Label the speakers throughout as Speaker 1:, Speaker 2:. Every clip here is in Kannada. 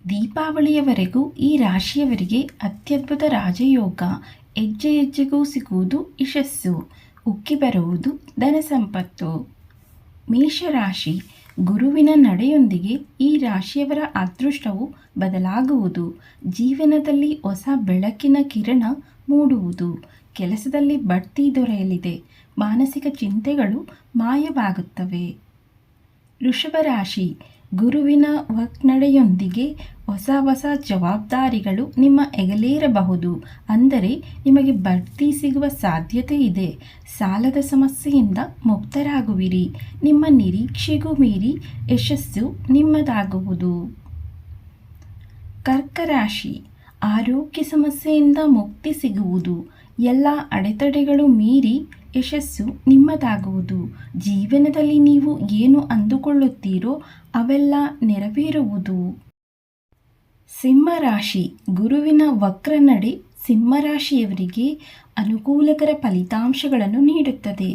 Speaker 1: ದೀಪಾವಳಿಯವರೆಗೂ ಈ ರಾಶಿಯವರಿಗೆ ಅತ್ಯದ್ಭುತ ರಾಜಯೋಗ. ಹೆಜ್ಜೆ ಹೆಜ್ಜೆಗೂ ಸಿಗುವುದು ಯಶಸ್ಸು, ಉಕ್ಕಿ ಬರುವುದು ಧನ ಸಂಪತ್ತು. ಮೇಷರಾಶಿ, ಗುರುವಿನ ನಡೆಯೊಂದಿಗೆ ಈ ರಾಶಿಯವರ ಅದೃಷ್ಟವು ಬದಲಾಗುವುದು. ಜೀವನದಲ್ಲಿ ಹೊಸ ಬೆಳಕಿನ ಕಿರಣ ಮೂಡುವುದು. ಕೆಲಸದಲ್ಲಿ ಬಡ್ತಿ ದೊರೆಯಲಿದೆ. ಮಾನಸಿಕ ಚಿಂತೆಗಳು ಮಾಯವಾಗುತ್ತವೆ. ವೃಷಭ ರಾಶಿ, ಗುರುವಿನ ನಡೆಯೊಂದಿಗೆ ಹೊಸ ಜವಾಬ್ದಾರಿಗಳು ನಿಮ್ಮ ಹೆಗಲೇರಬಹುದು. ಅಂದರೆ ನಿಮಗೆ ಬಡ್ತಿ ಸಿಗುವ ಸಾಧ್ಯತೆ ಇದೆ. ಸಾಲದ ಸಮಸ್ಯೆಯಿಂದ ಮುಕ್ತರಾಗುವಿರಿ. ನಿಮ್ಮ ನಿರೀಕ್ಷೆಗೂ ಮೀರಿ ಯಶಸ್ಸು ನಿಮ್ಮದಾಗುವುದು. ಕರ್ಕ ರಾಶಿ, ಆರೋಗ್ಯ ಸಮಸ್ಯೆಯಿಂದ ಮುಕ್ತಿ ಸಿಗುವುದು. ಎಲ್ಲ ಅಡೆತಡೆಗಳು ಮೀರಿ ಯಶಸ್ಸು ನಿಮ್ಮದಾಗುವುದು. ಜೀವನದಲ್ಲಿ ನೀವು ಏನು ಅಂದುಕೊಳ್ಳುತ್ತೀರೋ ಅವೆಲ್ಲ ನೆರವೇರುವುದು. ಸಿಂಹರಾಶಿ, ಗುರುವಿನ ವಕ್ರ ನಡೆ ಸಿಂಹರಾಶಿಯವರಿಗೆ ಅನುಕೂಲಕರ ಫಲಿತಾಂಶಗಳನ್ನು ನೀಡುತ್ತದೆ.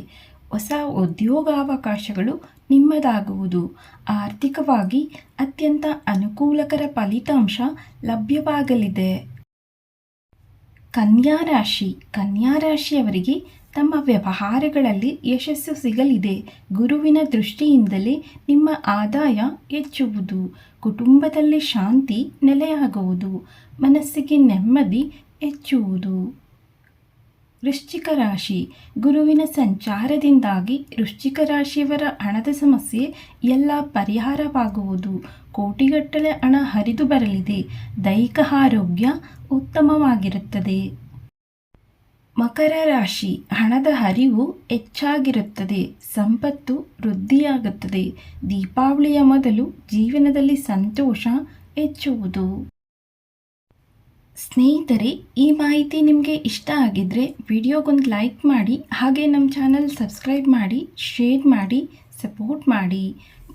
Speaker 1: ಹೊಸ ಉದ್ಯೋಗಾವಕಾಶಗಳು ನಿಮ್ಮದಾಗುವುದು. ಆರ್ಥಿಕವಾಗಿ ಅತ್ಯಂತ ಅನುಕೂಲಕರ ಫಲಿತಾಂಶ ಲಭ್ಯವಾಗಲಿದೆ. ಕನ್ಯಾ ರಾಶಿ, ಕನ್ಯಾ ರಾಶಿಯವರಿಗೆ ತಮ್ಮ ವ್ಯವಹಾರಗಳಲ್ಲಿ ಯಶಸ್ಸು ಸಿಗಲಿದೆ. ಗುರುವಿನ ದೃಷ್ಟಿಯಿಂದಲೇ ನಿಮ್ಮ ಆದಾಯ ಹೆಚ್ಚುವುದು. ಕುಟುಂಬದಲ್ಲಿ ಶಾಂತಿ ನೆಲೆಯಾಗುವುದು. ಮನಸ್ಸಿಗೆ ನೆಮ್ಮದಿ ಹೆಚ್ಚುವುದು. ವೃಶ್ಚಿಕ ರಾಶಿ, ಗುರುವಿನ ಸಂಚಾರದಿಂದಾಗಿ ವೃಶ್ಚಿಕ ರಾಶಿಯವರ ಹಣದ ಸಮಸ್ಯೆ ಎಲ್ಲ ಪರಿಹಾರವಾಗುವುದು. ಕೋಟಿಗಟ್ಟಲೆ ಹಣ ಹರಿದು ಬರಲಿದೆ. ದೈಹಿಕ ಆರೋಗ್ಯ ಉತ್ತಮವಾಗಿರುತ್ತದೆ. ಮಕರ ರಾಶಿ, ಹಣದ ಹರಿವು ಹೆಚ್ಚಾಗಿರುತ್ತದೆ. ಸಂಪತ್ತು ವೃದ್ಧಿಯಾಗುತ್ತದೆ. ದೀಪಾವಳಿಯ ಮೊದಲು ಜೀವನದಲ್ಲಿ ಸಂತೋಷ ಹೆಚ್ಚುವುದು. ಸ್ನೇಹಿತರೆ, ಈ ಮಾಹಿತಿ ನಿಮಗೆ ಇಷ್ಟ ಆಗಿದ್ದರೆ ವಿಡಿಯೋಗೊಂದು ಲೈಕ್ ಮಾಡಿ, ಹಾಗೆ ನಮ್ಮ ಚಾನಲ್ ಸಬ್ಸ್ಕ್ರೈಬ್ ಮಾಡಿ, ಶೇರ್ ಮಾಡಿ, ಸಪೋರ್ಟ್ ಮಾಡಿ.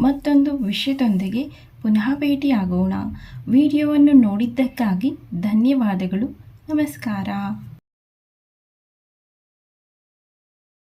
Speaker 1: ಮತ್ತೊಂದು ವಿಷಯದೊಂದಿಗೆ ಪುನಃ ಭೇಟಿಯಾಗೋಣ. ವಿಡಿಯೋವನ್ನು ನೋಡಿದ್ದಕ್ಕಾಗಿ ಧನ್ಯವಾದಗಳು. ನಮಸ್ಕಾರ.